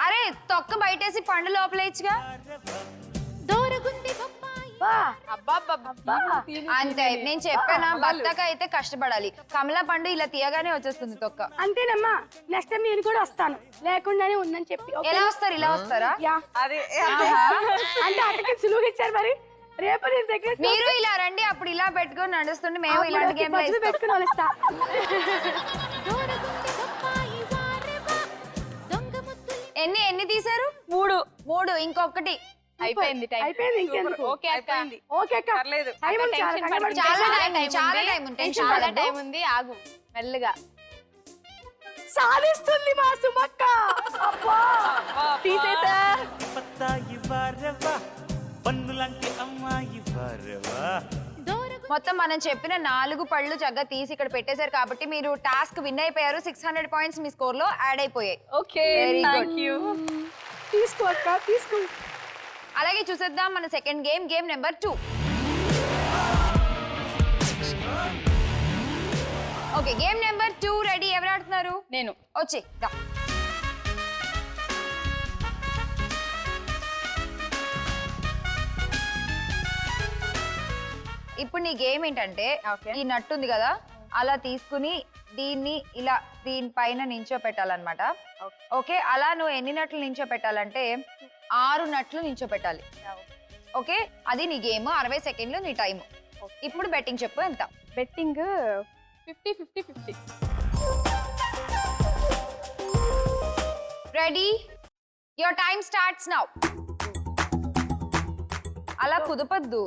అరే తొక్క బయటేసి పండు లోపల ఇచ్చిగా. అంతే, నేను చెప్పానా బత్తక అయితే కష్టపడాలి. కమలా పండు ఇలా తీయగానే వచ్చేస్తుంది తొక్క. అంతేనమ్మా, నెక్స్ట్ టైం నేను కూడా వస్తాను, లేకుండానే ఉందని చెప్పి. ఎలా వస్తారు? ఇలా వస్తారా? అంటే అక్కడికి సులువుగా ఇచ్చారు మరి. రేపు నేను దగ్గర మీరు ఇలా రండి, అప్పుడు ఇలా పెట్టుకొని నడుస్తుంటే మేము ఇలాంటి గేమ్ పెట్టుకుని వస్తా. ఎన్ని తీసారు? 3. ఇంకొకటి అయిపోయింది. అయిపోయింది. ఇంకెందుకు? ఓకే అక్క. ఓకే అక్క. పర్లేదు. టైం ఉంది, టెన్షన్ చాలా పడకు. చాలా చాలా టైం ఉంది. టెన్షన్ చాలా పడద్దు. టైం ఉంది. ఆగు మెల్లగా. సాధిస్తుంది మా సుమక్క. అబ్బా తీసేసా. మొత్తం మనం చెప్పిన 4 పళ్ళు చక్కగా తీసి ఇక్కడ పెట్టేశారు కాబట్టి మీరు టాస్క్ విన్ అయిపోయారు. 600 పాయింట్స్ మీ స్కోర్ లో యాడ్ అయిపోయాయి. Okay, Very good. Thank you. తీసుకో అక్క, తీసుకో. అలాగే చూసేద్దాం మన second game. Game number 2. Okay, game number 2 ready. ఎవరు ఆడుతున్నారు? నేను. వచ్చే దా. ఇప్పుడు నీ గేమ్ ఏంటంటే ఈ నట్టు ఉంది కదా, అలా తీసుకుని దీన్ని ఇలా దీనిపైన నించో పెట్టాలన్నమాట. ఓకే, అలా నువ్వు ఎన్ని నట్లు నించో పెట్టాలంటే 6 నట్లు నించో పెట్టాలి. ఓకే, అది నీ గేమ్. 60 సెకండ్లు నీ టైం. ఇప్పుడు బెట్టింగ్ చెప్పు ఎంత? Betting 50-50-50. Ready, your time starts now. అలా కుదపద్దు.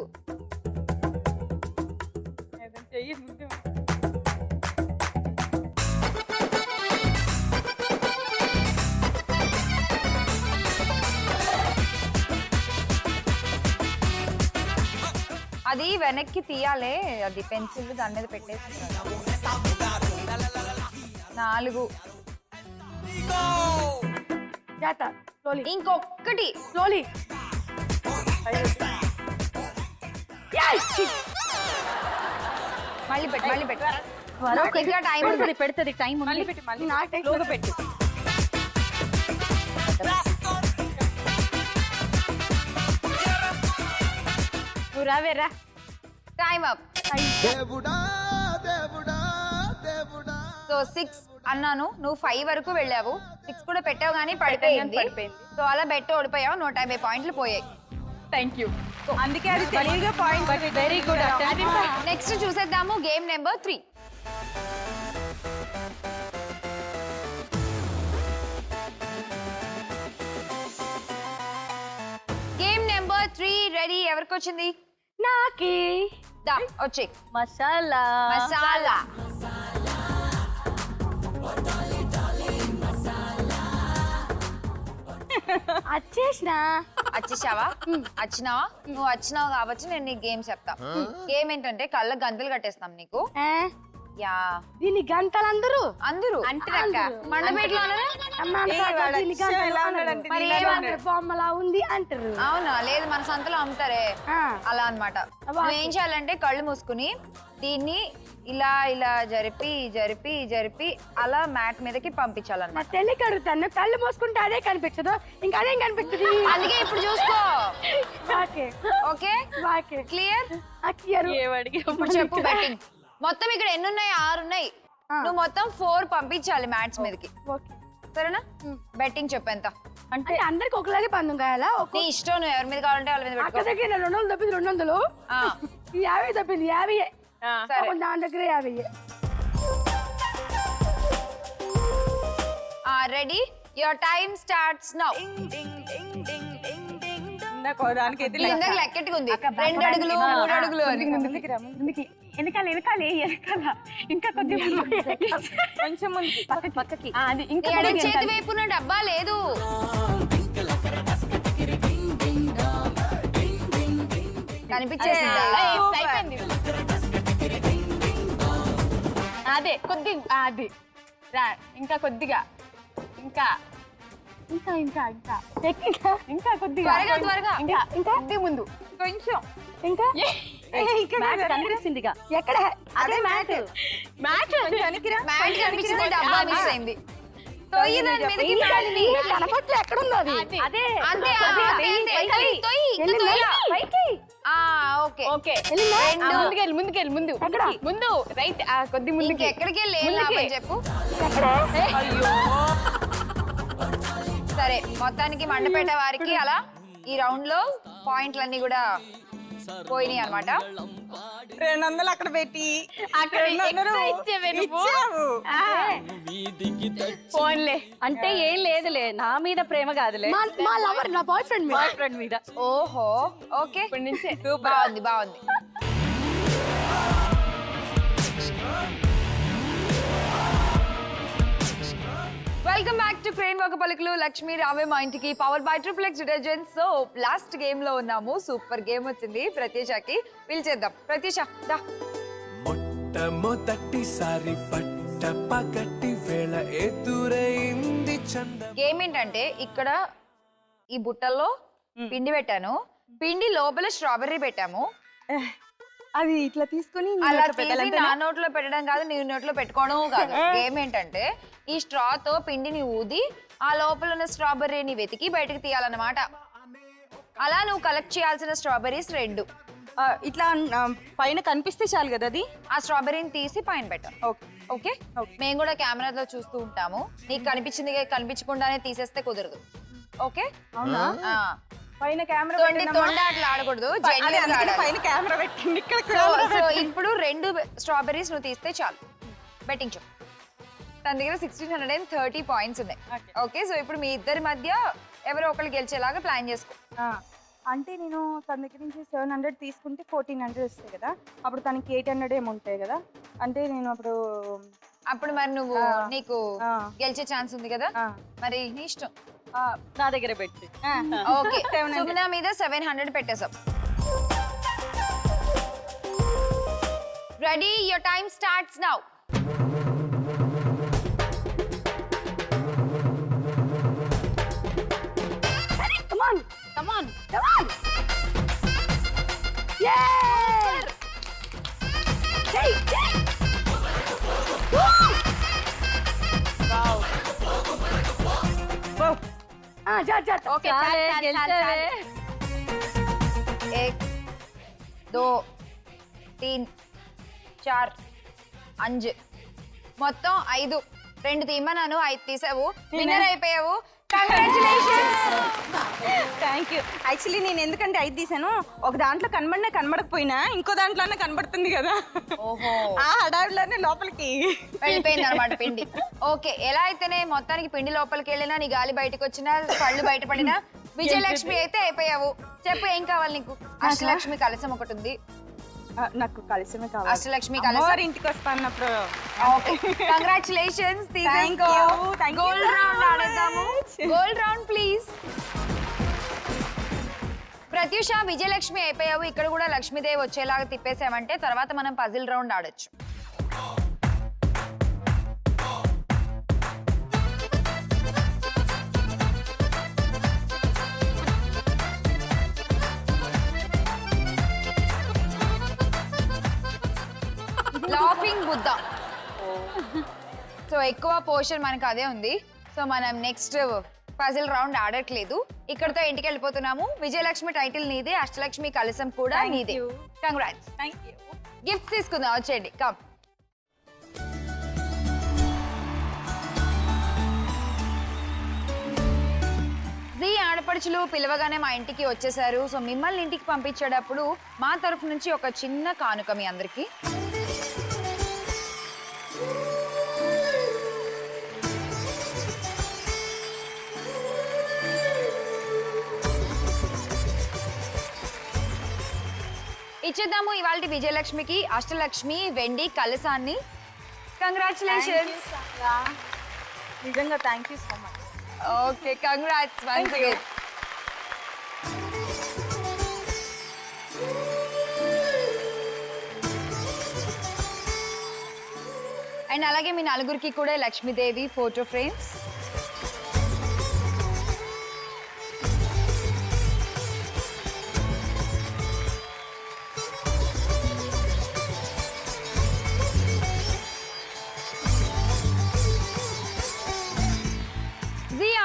అది వెనక్కి తీయాలే, అది పెన్సిల్ దాని మీద పెట్టేసి. 4. జాత స్లోలీ. ఇంకొకటి. స్లోలీ. మళ్ళీ పెట్టు. ఇంకా టైం ఉంది, పెడుతుంది టైం. మళ్ళీ పెట్టు. మళ్ళీ నాకు టైం లోగా పెట్టు. నువ్వు రావేరా. Time up. దేవుడా దేవుడా దేవుడా. సో 6 అన్నాను, నువ్వు 5 వరకు వెళ్ళావు. 6 కూడా పెట్టావు కానీ పడిపోయింది. సో అలా బెట్టి ఓడిపోయావు. 150 పాయింట్లు పోయాయి. Thank you. అందుకే అది తెలివిగా పాయింట్. Very good. నెక్స్ట్ చూసేద్దాము game number 3. Game number 3 ready. ఎవరికి వచ్చింది? నాకి. దా వచ్చే. మసాలా. వచ్చేసిన వచ్చేసావా వచ్చినావా నువ్వు వచ్చినావు కాబట్టి నేను నీకు గేమ్ చెప్తా గేమ్ ఏంటంటే కళ్ళ గంతలు కట్టేస్తాం నీకు ఏ, యా దీన్ని గంటలందరూ అందరూ అంటారక్క మండపేటలోనే మరి ఏమంటారు? బొమ్మలా ఉంది అంటారు. అవునా లేదు మన సంతలో అమ్ముతారే ఆ, అలా అన్నమాట నువ్వు ఏం చేయాలంటే కళ్ళు మూసుకుని దీన్ని ఇలా ఇలా జరిపి జరిపి జరిపి అలా మ్యాట్ మీదకి నా పంపించాలన్నమాట తెల్లి కడుగుతాను కళ్ళు మూసుకుంటే అదే కనిపించదు ఇంకా అదేం కనిపిస్తుంది. అందుకే ఇప్పుడు చూసుకో ఓకే ఓకే ఓకే క్లియర్ అక్కియరు. ఇప్పుడు చెప్పు బెట్టింగ్ మొత్తం ఇక్కడ ఎన్ని ఉన్నాయి 6 ఉన్నాయి నువ్వు మొత్తం 4 పంపించాలి మ్యాట్స్ మీదకి ఓకే సరేనా బెట్టింగ్ చెప్పు ఎంత అంటే అందరికి ఒకలాగే పందెం కాయాలా? నీ ఇష్టం నువ్వు ఎవరి మీద కావాలంటే వాళ్ళ మీద అక్క పెట్టుకో దగ్గర 200 తప్పింది 200 ఆ, 50 తప్పింది 50 సరే దాని దగ్గర 50. Ready your time starts now దానికైతే ఇందాక లెక్కెట్టుగా ఉంది 2 అడుగులు 3 అడుగులు అని వెనకాల వెనకాల వెనకాల ఇంకా కొద్దిగా కొంచెం ముందుకి పక్కకి అది ఇంకా నీ ఎడమ చేతి వైపు ఉన్న డబ్బా లేదు కనిపించేసిందా అయిపోయింది అదే కొద్దిగా అది రా ఇంకా కొద్దిగా ఇంకా ఇంకా ఇంకా ఇంకా ఇంకా ఇంకా కొద్దిగా త్వరగా, త్వరగా. ఇంకా ఇంకా కొద్ది ముందు కొంచెం ఇంకా కనిపిస్తుందిగా ఎక్కడ అదే మ్యాట్ మ్యాట్ మ్యాట్ కనిపించింది డబ్బా మిస్ అయింది తొయ్యి దాని మీదకి మ్యాట్ ని. కనపట్లే ఎక్కడ ఉంది అది? అదే అంతే అంతే, అంతే. తొయ్యి, తొయ్యి, ఇంకా తొయ్యలా. ఓకే ఓకే రెండు. ముందుకెళ్ళి ముందుకెళ్ళి ముందు ముందు రైట్ కొద్ది ముందుకి ఇంకెక్కడికి వెళ్ళి ఏం లాభం చెప్పు సరే మొత్తానికి మండపేట వారికి అలా ఈ రౌండ్ లో పాయింట్లన్నీ కూడా పోయినాయి అన్నమాట 200 అక్కడ పెట్టి అక్కడ extra ఇచ్చేవే నువ్వు. ఫోన్లే అంటే ఏం లేదులే నా మీద ప్రేమ కాదులే మా లవర్ నా బాయ్ ఫ్రెండ్ మీద. బాయ్ ఫ్రెండ్ మీద ఓహో ఓకే ఇప్పటి నుంచే బాగుంది బాగుంది వెల్కమ్ బ్యాక్ టు క్రేన్ ఒక పలుకులు లక్ష్మీ రావే మా ఇంటికి power by triplex detergent so last game లో ఉన్నాము సూపర్ గేమ్ వచ్చింది ప్రత్యూషకి పిలిచేద్దాం ప్రత్యూష దా మొట్టమొదటిసారి పట్ట పగటి వేళ ఎదురైంది చంద గేమ్ ఏంటంటే ఇక్కడ ఈ బుట్టల్లో పిండి పెట్టాను పిండి లోపల స్ట్రాబెర్రీ పెట్టాము అది ఇట్లా తీసుకొని అలా తీసి నా నోట్లో పెట్టడం కాదు నీ నోట్లో పెట్టుకోవడం కాదు గేమ్ ఏంటంటే ఈ స్ట్రా తో పిండిని ఊది ఆ లోపల ఉన్న స్ట్రాబెర్రీని వెతికి బయటకు తీయాలన్నమాట అలా నువ్వు కలెక్ట్ చేయాల్సిన స్ట్రాబెర్రీస్ 2 ఇట్లా పైన కనిపిస్తే చాలు కదా అది ఆ స్ట్రాబెర్రీని తీసి పైన పెట్టాం ఓకే మేము కూడా కెమెరాలో చూస్తూ ఉంటాము నీకు కనిపించింది కనిపించకుండానే తీసేస్తే కుదరదు ఓకే అవునా పైన కెమెరా తొండ అట్లా ఆడకూడదు genuine గా ఆడాలి. పైన కెమెరా పెట్టింది ఇక్కడ సో ఇప్పుడు 2 స్ట్రాబెర్రీస్ నువ్వు తీస్తే చాలు బెట్టింగ్ చెప్పు తన దగ్గర 1630 పాయింట్స్ ఉన్నాయి ఓకే సో ఇప్పుడు మీ ఇద్దరి మధ్య ఎవరో ఒకరు గెలిచేలాగా ప్లాన్ చేసుకో అంటే నేను తన దగ్గర నుంచి 700 తీసుకుంటే 1400 వస్తాయి కదా అప్పుడు తనకి 800 ఏమో ఉంటాయి కదా అంటే నేను అప్పుడు మరి నువ్వు నీకు గెలిచే ఛాన్స్ ఉంది కదా మరి నీ ఇష్టం నా దగ్గర పెట్టి ఓకే సుమనా మీద 700 పెట్టేసాం ready your time starts now Come on. Come on Come on. Yay! Hey, hey. जा जा ఓకే చాలే, గెలిచావే. 1 2 3 4 5 మొత్తం 5 2 తీయమన్నాను 5 తీసావు విన్నర్ అయిపోయావు కంగ్రాచులేషన్స్ థ్యాంక్ యూ యాక్చువల్లీ నేను ఎందుకంటే 5 తీసాను ఒక దాంట్లో కనబడకపోయినా ఇంకో దాంట్లోనే కనబడుతుంది కదా ఓహో ఆ హడావిలోనే లోపలికి వెళ్ళిపోయింది అనమాట పిండి ఓకే ఎలా అయితేనే మొత్తానికి పిండి లోపలికి వెళ్ళినా నీ గాలి బయటకు వచ్చినా కళ్ళు బయటపడినా విజయలక్ష్మి అయితే అయిపోయావు చెప్పు ఏం కావాలి నీకు అష్టలక్ష్మి కలశం ఒకటి ఉంది నాకు కలిసమే కావాలి అష్టలక్ష్మి కలశం అమ్మవారి ఇంటికి వస్తా అన్నప్పుడు okay congratulations Thank you. Thank you gold so round much. ఆడేద్దాము gold round please Pratyusha Vijayalakshmi అయిపోయావు, ఇక్కడ కూడా లక్ష్మీదేవి వచ్చేలాగా తిప్పేసామంటే తర్వాత మనం పజిల్ రౌండ్ ఆడొచ్చు. లాఫింగ్ బుద్ధ. సో ఎక్కువ పోర్షన్ మనకు అదే ఉంది. సో మనం నెక్స్ట్ పజిల్ రౌండ్ ఆడట్లేదు. ఇక్కడతో ఇంటికి వెళ్ళిపోతున్నాము. విజయలక్ష్మి టైటిల్ నీదే, అష్టలక్ష్మి కలసం కూడా నీదే. కంగ్రాట్స్. గిఫ్ట్స్ తీసుకుందాం, వచ్చేయండి. కమ్. జీ ఆడపడుచులు పిలవగానే మా ఇంటికి వచ్చేసారు. సో మిమ్మల్ని ఇంటికి పంపించేటప్పుడు మా తరఫు నుంచి ఒక చిన్న కానుక మీ అందరికీ. ఇచ్చేద్దాము ఇవాళ విజయలక్ష్మికి అష్టలక్ష్మి వెండి కలసాన్ని. కంగ్రాచులేషన్స్. నిజంగా thank you so much. Okay, congrats once again. And అలాగే మీ నలుగురికి కూడా లక్ష్మీదేవి ఫోటో ఫ్రేమ్స్.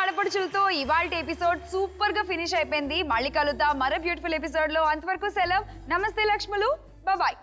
ఆడపడుచులతో ఇవాల్టి ఎపిసోడ్ సూపర్ గా ఫినిష్ అయిపోయింది. మళ్ళీ కలుద్దాం మరో బ్యూటిఫుల్ ఎపిసోడ్ లో. అంతవరకు సెలవు. నమస్తే లక్ష్ములు. బాయ్.